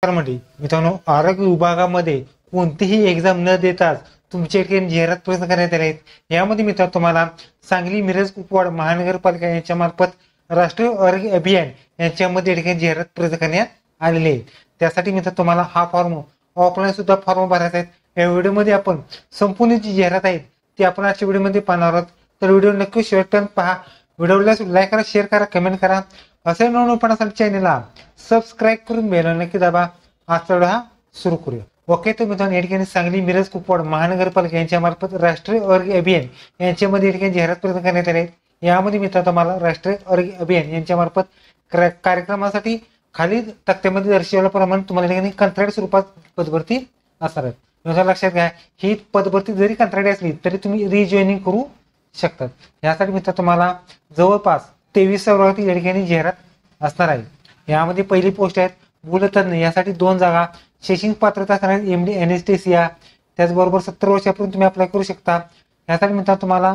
मध्ये मित्रांनो, आरोग्य विभागामध्ये कोणतीही एक्झाम न देताच तुमच्या ठिकाणी जाहिरात प्रसिद्ध करण्यात आले आहेत. यामध्ये मित्रांनो तुम्हाला सांगली, मिरज, कुपवाड महानगरपालिका यांच्या मार्फत राष्ट्रीय आरोग्य अभियान यांच्यामध्ये ठिकाणी जाहिरात प्रसिद्ध करण्यात आलेली आहे. त्यासाठी मित्रांनो तुम्हाला हा फॉर्म ऑफलाईन सुद्धा फॉर्म भरायचा आहे. या व्हिडिओमध्ये आपण संपूर्ण जी जाहिरात आहे ती आपण आजच्या व्हिडिओमध्ये पाहणार आहोत. तर व्हिडिओ नक्की शेवटपर्यंत पहा. व्हिडिओला लाईक करा, शेअर करा, कमेंट करा. असे नवनवीन चॅनलला सबस्क्राईब करून बेल नक्की दाबा. आजचा व्हिडिओ हा सुरू करूया. ओके, तर मित्रांनो या ठिकाणी सांगली, मिरज, कुपवाड महानगरपालिका यांच्या मार्फत राष्ट्रीय आरोग्य अभियान यांच्यामध्ये ठिकाणी जाहिरात प्रदान करण्यात आली आहे. यामध्ये मित्रांनो तुम्हाला राष्ट्रीय आरोग्य अभियान यांच्या मार्फत कार्यक्रमासाठी खाली तक्त्यामध्ये दर्शवल्याप्रमाणे तुम्हाला ठिकाणी कंत्राटी स्वरूपात पदभरती असणार आहे. मित्रांनो लक्षात घ्या, ही पदभरती जरी कंत्राटी असली तरी तुम्ही रिजॉईनिंग करू शकतात. यासाठी मित्रांनो तुम्हाला जवळपास 23 फेब्रुवारी या ठिकाणी जाहिरात असणार आहे. यामध्ये पहिली पोस्ट आहे भूलतज्ञ, यासाठी 2 जागा. शैक्षणिक पात्रता असणार आहे MD एनेस्थेसिया. त्याचबरोबर 70 वर्षापर्यंत तुम्ही अप्लाय करू शकता. यासाठी मित्रांनो तुम्हाला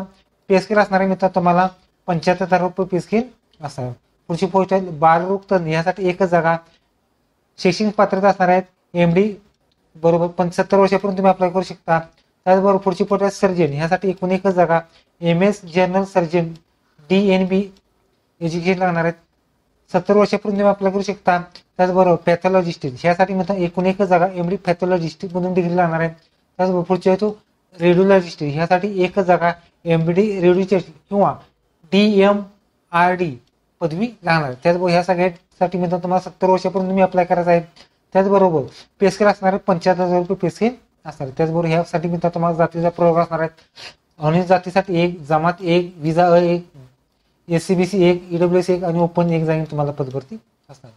पे स्केल असणार आहे. मित्रांनो तुम्हाला 75,000 रुपये पे स्केल असणार. पुढची पोस्ट आहे बालरोग तज्ञ, यासाठी 1च जागा. शैक्षणिक पात्रता असणार आहेत MD बरोबर 70 वर्षापर्यंत तुम्ही अप्लाय करू शकता. त्याचबरोबर पुढची पोस्ट आहे सर्जन, यासाठी एकूण 1च जागा. MS general surgeon DNB education लागणार आहेत. 70 वर्षापर्यंत तुम्ही अप्लाय करू शकता. त्याचबरोबर पॅथॉलॉजिस्ट, यासाठी मित्रांनो एकूण 1च जागा. MD पॅथॉलॉजिस्ट मधून डिग्री लागणार आहे. त्याचबरोबर पुढची आहे तो रेडिओलॉजिस्ट, यासाठी 1च जागा. MD रेडिओलॉजिस्ट किंवा DMRD पदवी लागणार आहे. त्याचबरोबर ह्या सगळ्यासाठी मित्रांनो तुम्हाला 70 वर्षापर्यंत तुम्ही अप्लाय करायचं आहे. त्याचबरोबर पे स्केल असणार आहे 75,000 रुपये पे स्केल असणार आहे. त्याचबरोबर ह्यासाठी मित्रांनो तुम्हाला जातीचा प्रयोग असणार आहे. अनुसूचित जातीसाठी 1, जमात 1, विजा 1, SCBC 1, EWS 1 आणि ओपन 1 जागी तुम्हाला पदभरती असणार.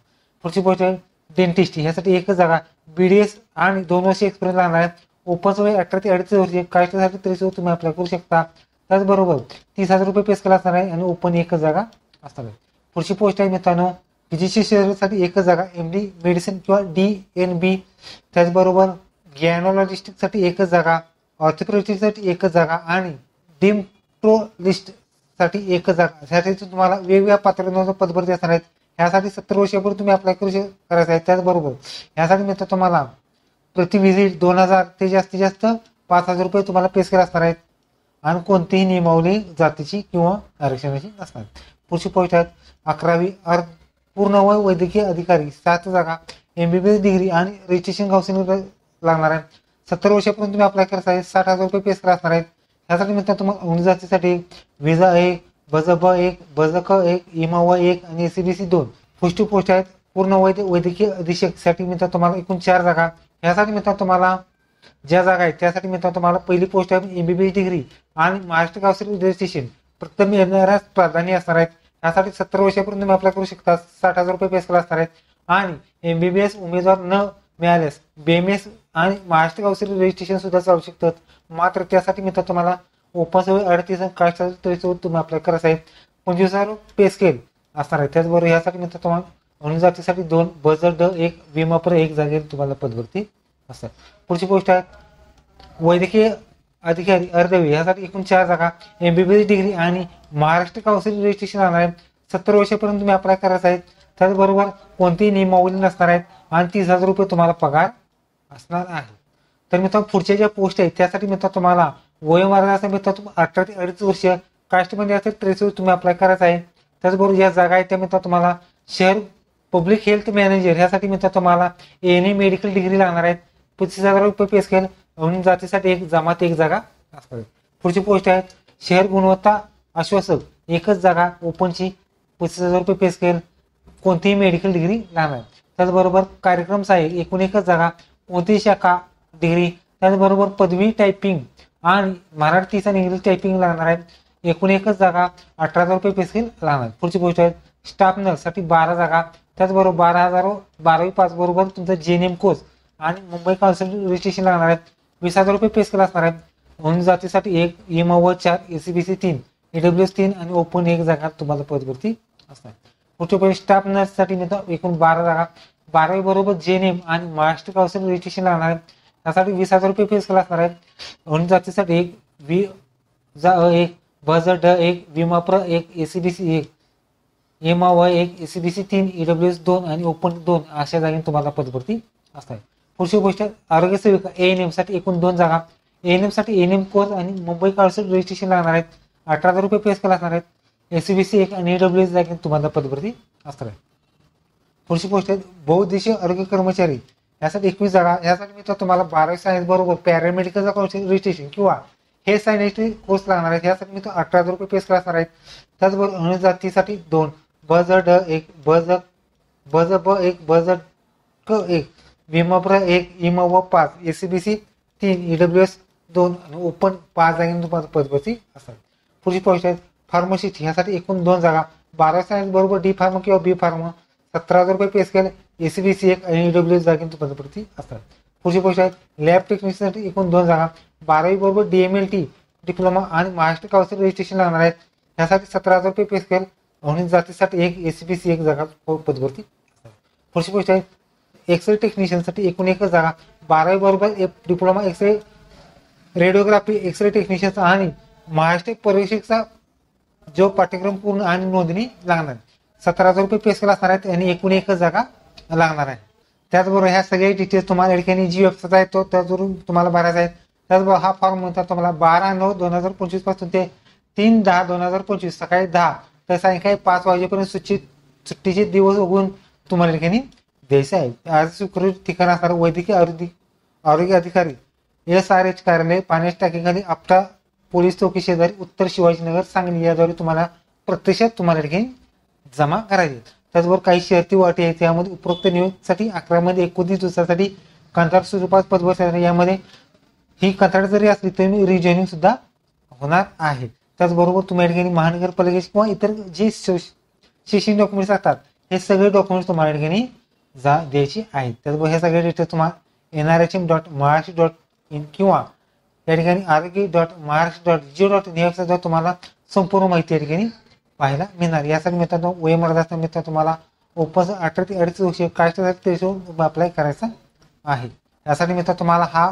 पुढची गोष्ट आहे डेंटिस्ट, यासाठी 1च जागा. BDS आणि 2 वर्ष एक्सपिरियन्स लागणार आहे. ओपनचं वय 18 ते 38 वर्षे. कास्टसाठी 30 तुम्ही अप्लाय करू शकता. त्याचबरोबर 30,000 रुपये पे स्केल असणार आहे आणि ओपन 1च जागा असणार आहे. पुढची पोस्ट आहे मित्रांनो फिजिशियनसाठी 1च जागा. MD मेडिसिन किंवा DNB. त्याचबरोबर गॅनोलॉजिस्टिकसाठी 1च जागा. ऑर्थोपेडिस्टसाठी 1च जागा आणि डिम्प्रोलिस्ट साठी 1च जागा. ह्यासाठी तुम्हाला वेगवेगळ्या पात्रतेनुसार पदभरती असणार आहेत. ह्यासाठी 70 वर्षापूर्वी तुम्ही अप्लाय करायचं आहे. त्याचबरोबर ह्यासाठी मित्रांनो तुम्हाला प्रति व्हिजिट 2,000 ते जास्तीत जास्त 5,000 रुपये तुम्हाला पे स्केल असणार आहेत आणि कोणतीही नियमावली जातीची किंवा आरक्षणाची नसणार. पुढची पोस्ट आहेत 11वी पूर्ण वय वैद्यकीय अधिकारी, 7 जागा. MBBS डिग्री आणि रजिस्ट्रेशन काउन्सिलिंग लागणार आहे. 70 वर्षापर्यंत तुम्ही अप्लाय करायचं आहे. 60,000 रुपये पे स्केल असणार आहेत. ह्यासाठी मित्रांनो तुम्हाला अनुसूचित जातीसाठी विजा 1, BZB 1, BZK 1, IMAW 1 आणि SCBC 2. पुष्टी पोस्ट आहेत पूर्ण वैद्यकीय अधीक्षक साठी मित्रांनो तुम्हाला एकूण 4 जागा. यासाठी मित्रांनो तुम्हाला ज्या जागा आहेत त्यासाठी मित्रांनो तुम्हाला पहिली पोस्ट आहे MBBS डिग्री आणि महाराष्ट्र काउन्सिल रजिस्ट्रेशन प्रथम येणाऱ्यास प्राधान्य असणार आहेत. यासाठी 70 वर्षापर्यंत तुम्ही अप्लाय करू शकता. 60,000 रुपये पे स्केल असणार आहेत आणि MBBS उमेदवार न मिळाल्यास BMS आणि महाराष्ट्र काउन्सिल रजिस्ट्रेशन सुद्धा चालू शकतात. मात्र त्यासाठी मित्रांनो तुम्हाला ओपन 38 आणि कास्ट 30 तुम्ही अप्लाय करायचं आहे. 25,000 पे स्केल असणार आहे. त्याचबरोबर यासाठी मित्रांनो तुम्हाला अनुसूचित जातीसाठी 2, BZD 1, विमापर 1 जागेवर तुम्हाला पदभरती असतात. पुढची पोस्ट आहे वैद्यकीय अधिकारी अर्धवी, यासाठी एकूण 4 जागा. MBBS डिग्री आणि महाराष्ट्र काउन्सिल रजिस्ट्रेशन असणार आहे. 70 वर्षापर्यंत तुम्ही अप्लाय करायचं आहे. त्याचबरोबर कोणतीही नियमावली नसणार आहेत आणि 30,000 रुपये तुम्हाला पगार असणार आहे. तर मित्रांनो पुढच्या ज्या पोस्ट आहेत त्यासाठी मित्रांनो तुम्हाला वयोमर्यादा असेल मित्रांनो 18 ते 38 वर्ष. कास्टमध्ये असेल 33 तुम्ही अप्लाय करायचं आहे. त्याचबरोबर ज्या जागा आहेत त्या मित्रांनो तुम्हाला शहर पब्लिक हेल्थ मॅनेजर, यासाठी मित्रांनो तुम्हाला ANA मेडिकल डिग्री लागणार आहेत. 25,000 रुपये पे स्केल. अनुसूचित जातीसाठी 1, जमात 1 जागा असणार. पुढची पोस्ट आहेत शहर गुणवत्ता आश्वासक, 1च जागा. ओपनची 25,000 रुपये पे स्केल. कोणतीही मेडिकल डिग्री लागणार. त्याचबरोबर कार्यक्रम सहाय्यक, एकूण 1च जागा. कोणतीही शाखा डिग्री. त्याचबरोबर पदवी टायपिंग आणि मराठी आणि इंग्लिश टायपिंग लागणार आहे. एकूण 1च जागा. 18,000 रुपये पे स्केल लागणार. पुढची गोष्ट आहे स्टाफ नर्स साठी 12 जागा. त्याचबरोबर 12,000 12वी पास बरोबर तुमचा JNM कोर्स आणि मुंबई काउन्सिल रजिस्ट्रेशन लागणार आहेत. 20,000 रुपये पे स्केल असणार आहेत. अनुसूचित जातीसाठी 1, IMAW 4, SCBC 3, EWS 3 आणि ओपन 1 जागा तुम्हाला पदभरती असणार. पुढची गोष्ट स्टाफ नर्स साठी मित्रांनो एकूण 12 जागा. 12वी बरोबर JNM आणि महाराष्ट्र काउन्सिल रजिस्ट्रेशन लागणार आहे. त्यासाठी 20,000 रुपये पे स्केल असणार आहेत. अनुसूचित जातीसाठी 1, विजा 1, BZD 1, विमाप्र 1, SCBC 1, IMAW 1, SCBC 3, EWS 2 आणि ओपन 2 अशा जागी तुम्हाला पदभरती असं आहे. पुढची गोष्ट आरोग्य सेविका ANM साठी एकूण 2 जागा. ANM साठी ANM कोर्स आणि मुंबई काउन्सिल रजिस्ट्रेशन लागणार आहेत. 18,000 रुपये पे करावे लागणार आहेत. SCBC 1 आणि AWS जागी तुम्हाला पदभरती असणार आहे. पुढची गोष्ट आहे बहुउद्देशीय आरोग्य कर्मचारी यासाठी 21 जागा. यासाठी मी तुम्हाला 12वी सायन्स बरोबर पॅरामेडिकलचा काउन्सिल रजिस्ट्रेशन किंवा हे सायन्सचे कोर्स लागणार आहेत. यासाठी मी 18,000 रुपये पे करावे लागणार आहेत. त्याचबरोबर अनुजातीसाठी 2 BZ1 BZ1 BZ1 विमप्र 1 इमव 5 SCBC 3 EWS 2 आणि ओपन 5 जागी तुम्हाला पदभरती असतात. पुढची गोष्ट आहे फार्मसी ह्यासाठी एकूण 2 जागा. 12 सायन्स बरोबर D फार्मा किंवा B फार्मा 17,000 रुपये पे केले. SCBC 1 आणि EWS जागी पदभरती असतात. पुढची गोष्ट आहे लॅब टेक्निशियनसाठी एकूण 2 जागा. 12वी बरोबर DMLT डिप्लोमा आणि महाराष्ट्र काउन्सिल रजिस्ट्रेशन लागणार आहेत. यासाठी 17,000 रुपये पे केले. अनुसूचित जातीसाठी 1 SCBC 1 जागा पदभरती असतात. पुढची गोष्ट आहे एक्सरे टेक्निशियनसाठी एकूण 1 जागा. 12वी बरोबर डिप्लोमा एक्सरे रेडिओग्राफी एक्सरे टेक्निशियन आणि महाराष्ट्र प्रवेशिकचा जो पाठ्यक्रम पूर्ण आणि नोंदणी लागणार. 17,000 रुपये पे केला असणार आहेत आणि एकूण 1 जागा लागणार आहे. त्याचबरोबर ह्या सगळे डिटेल्स तुम्हाला या ठिकाणी जी वेबसाईट आहे तो त्यावरून तुम्हाला भरायचा आहे. त्याचबरोबर हा फॉर्म म्हणतात तुम्हाला 12/9/2025 पासून ते 3/10/2025 सकाळी 10 तर सायंकाळी 5 वाजेपर्यंत सुट्टीचे दिवस उगवून तुम्हाला या ठिकाणी द्यायचे आहे. आज सुखरूप ठिकाण असणार वैद्यकीय आरोग्य अधिकारी SRH कार्यालय पाण्याच्या टाकीखाली आपटा पोलीस चौकी शेजारी उत्तर शिवाजीनगर सांगली याद्वारे तुम्हाला प्रत्यक्षात तुम्हाला या ठिकाणी जमा करायचे. त्याचबरोबर काही शर्ती वाटी आहेत. त्यामध्ये उपरोक्त नियोजनासाठी 11 मध्ये 29 दिवसासाठी कंत्राट स्वरूपात पदभरती. यामध्ये ही कंत्राट जरी असली तरी रिजॉईनिंग सुद्धा होणार आहे. त्याचबरोबर तुम्ही या ठिकाणी महानगरपालिकेचे किंवा इतर जे शैक्षणिक डॉक्युमेंट्स असतात हे सगळे डॉक्युमेंट्स तुम्हाला या ठिकाणी द्यायची आहेत. त्याचबरोबर हे सगळे डिटेल्स तुम्हाला NRHM.Maharashtra.in किंवा या ठिकाणी आरोग्य.महाराष्ट्र.go.in या वेबसाईटवर तुम्हाला संपूर्ण माहिती या ठिकाणी पाहायला मिळणार. यासाठी मित्रांनो वयोमर्यादा मित्र तुम्हाला ओपन 18 ते 38 वर्ष कास्टसाठी अप्लाय करायचा आहे. यासाठी मित्र तुम्हाला हा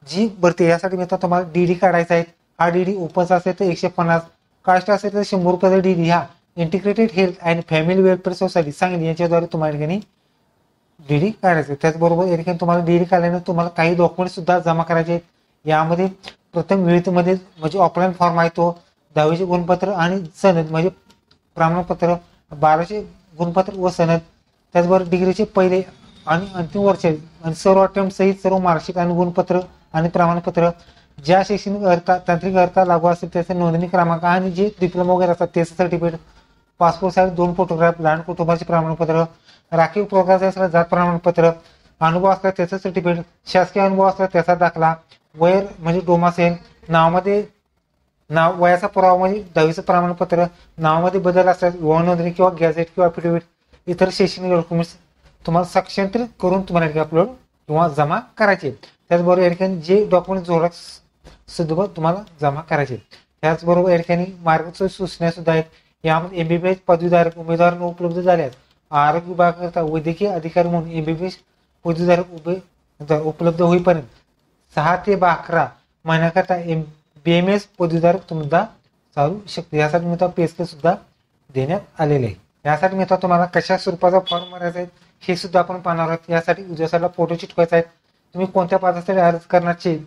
जी भरती यासाठी मित्र तुम्हाला DD काढायचा आहे. हा DD ओपनचा असेल तर 150, कास्ट असेल तर 100 रुपयाचा DD हा integrated health and family welfare society Sangli यांच्याद्वारे तुम्हाला या ठिकाणी DD काढायचं. त्याचबरोबर या ठिकाणी तुम्हाला DD काढल्यानंतर तुम्हाला काही डॉक्युमेंट सुद्धा जमा करायचे आहेत. यामध्ये प्रथम विहितमध्ये म्हणजे ऑफलाईन फॉर्म आहे तो 10वीचे गुणपत्र आणि सनद म्हणजे प्रमाणपत्र 12चे गुणपत्र व सनद. त्याचबरोबर डिग्रीचे पहिले आणि अंतिम वर्ष आणि सर्व अटेम्प्ट सहित सर्व मार्कशीट आणि गुणपत्र आणि प्रमाणपत्र ज्या शैक्षणिक अर्था तांत्रिक अर्था लागू असेल त्याचा नोंदणी क्रमांक आणि जे डिप्लोमा वगैरे असतात त्याचं सर्टिफिकेट, पासपोर्ट साईज 2 फोटोग्राफ, लहान कुटुंबाचे प्रमाणपत्र, राखीव प्रकारचे असलं जात प्रमाणपत्र, अनुभव असला त्याचं सर्टिफिकेट, शासकीय अनुभव असला त्याचा दाखला, वय म्हणजे डोमासेल, नावामध्ये नाव वयाचा पुरावा म्हणजे 10वीचं प्रमाणपत्र, नावामध्ये बदल असल्यास विवाह नोंदणी किंवा गॅझेट किंवा अफिडेव्हिट, इतर शैक्षणिक डॉक्युमेंट्स तुम्हाला सक्षंत्र करून तुम्हाला अपलोड किंवा जमा करायचे. त्याचबरोबर या ठिकाणी जे डॉक्युमेंट झेरॉक्स सुद्धा तुम्हाला जमा करायचे. त्याचबरोबर या ठिकाणी मार्गदर्शक सूचना सुद्धा आहेत. यामध्ये MBBS पदवीधारक उमेदवार उपलब्ध झाल्यास आरोग्य विभागाकरता वैद्यकीय अधिकारी म्हणून MBBS पदवीधारक उपलब्ध होईपर्यंत 6 ते 12 महिन्याकरता BMS पदवीधारक सुद्धा चालू शकते. यासाठी मी पेस्के सुद्धा देण्यात आलेले आहे. यासाठी मी तुम्हाला कशा स्वरूपाचा फॉर्म भरायचा आहे हे सुद्धा आपण पाहणार आहोत. यासाठी उद्यासाला फोटो चिटवायचा आहे. तुम्ही कोणत्या पदासाठी अर्ज करण्याचे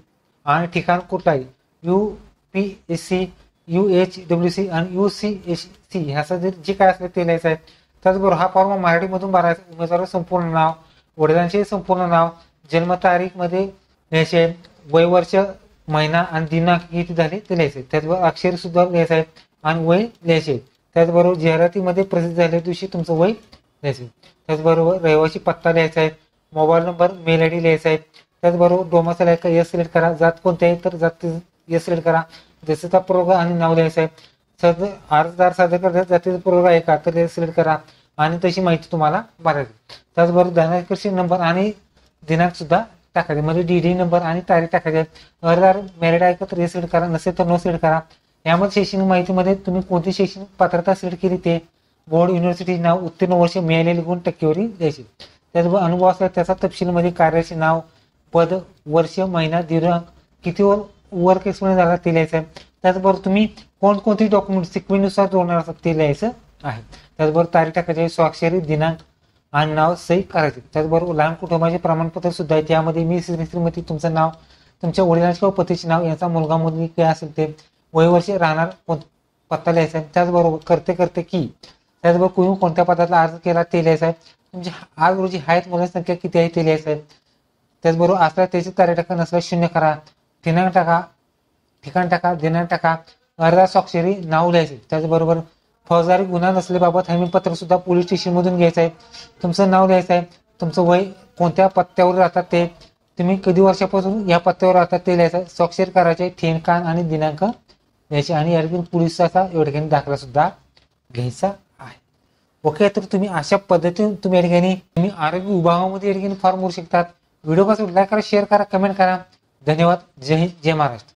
आणि ठिकाण कुठलं आहे UPSC UHWC आणि UCSC ह्याचं जे काय असेल ते लिहायचं आहे. त्याचबरोबर हा फॉर्म मराठीमधून भरायचा. उमेदवार संपूर्ण नाव, वडिलांचे संपूर्ण नाव, जन्मतारीख मध्ये लिहायचे आहे, वय वर्ष महिना आणि दिनांक किती झाले ते लिहायचे. त्याचबरोबर अक्षर सुद्धा लिहायचं आहे आणि वय लिहायचे. त्याचबरोबर जाहिरातीमध्ये प्रसिद्ध झाल्या दिवशी तुमचं वय लिहायचे. त्याचबरोबर रहिवासी पत्ता लिहायचा आहे, मोबाईल नंबर, मेल ID लिहायचा आहे. त्याचबरोबर डोमासाईल आहे का यस सिलेक्ट करा, जात कोणती आहे तर जात यस सिलेक्ट करा, जसेचा पुरावा आणि नाव लिहायचं आहे. अर्जदार सादर करतात जातीचा पुरावा आहे का तर सिलेक्ट करा आणि तशी माहिती तुम्हाला भरायची. त्याचबरोबर धनाकर्षण नंबर आणि दिनांक सुद्धा टाकायचे म्हणजे DD नंबर आणि तारीख टाकायचे. अर्जदार मॅरिड आहे का तर सिलेक्ट करा, नसेल तर नो सिलेक्ट करा. यामध्ये शैक्षणिक माहितीमध्ये तुम्ही कोणती शैक्षणिक पात्रता सिलेक्ट केली ते, बोर्ड, युनिव्हर्सिटी नाव, उत्तीर्ण वर्ष, मिळालेली गुण, टक्केवारी द्यायची. त्याचबरोबर अनुभव असला त्याचा तपशीलमध्ये कार्याचे नाव, पद, वर्ष, महिना, दिनांक, किती वर्क एक्सपिरियन्स झाला ते लिहायचं आहे. त्याचबरोबर तुम्ही कोणकोणती डॉक्युमेंट सिक्वेन्सनुसार जोडणार असतात ते लिहायचं आहे. त्याचबरोबर तारीख टाकायची, स्वाक्षरी, दिनांक, आणि नाव सही करायचे. त्याचबरोबर लहान कुटुंबाचे प्रमाणपत्र सुद्धा आहे. त्यामध्ये मी श्रीमती तुमचं नाव, तुमच्या वडिलांचे किंवा पतीचे नाव, यांचा मुलगा मुलगी काय असेल ते, वयवर्षे, राहणार पत्ता लिहायचा आहे. त्याचबरोबर करते की, त्याचबरोबर तुम्ही कोणत्या पदाला अर्ज केला ते लिहायचं आहे. तुमची आज रोजी आहेत मुलांची संख्या किती आहे ते लिहायचं आहे. त्याचबरोबर असला त्याची तारीख टाका, नसल्यास 0 करा. दिनांक टाका, ठिकाण टाका, दिनांक टाका, अर्धा स्वाक्षरी नाव लिहायचे. त्याचबरोबर फौजदारी गुन्हा नसल्याबाबत हमीपत्र सुद्धा पोलीस स्टेशनमधून घ्यायचं आहे. तुमचं नाव लिहायचं आहे. तुमचं वय, कोणत्या पत्त्यावर राहतात ते, तुम्ही कधी वर्षापासून या पत्त्यावर राहतात ते लिहायचं. स्वाक्षर करायचे, ठिकाण आणि दिनांक लिहायचे आणि या ठिकाणी पोलिसाचा या ठिकाणी दाखला सुद्धा घ्यायचा आहे. ओके, तर तुम्ही अशा पद्धतीने तुम्ही या ठिकाणी तुम्ही आरोग्य विभागामध्ये या ठिकाणी फॉर्म भरू शकतात. व्हिडिओ कसा लाईक करा, शेअर करा, कमेंट करा. धन्यवाद. जय हिंद, जय महाराष्ट्र.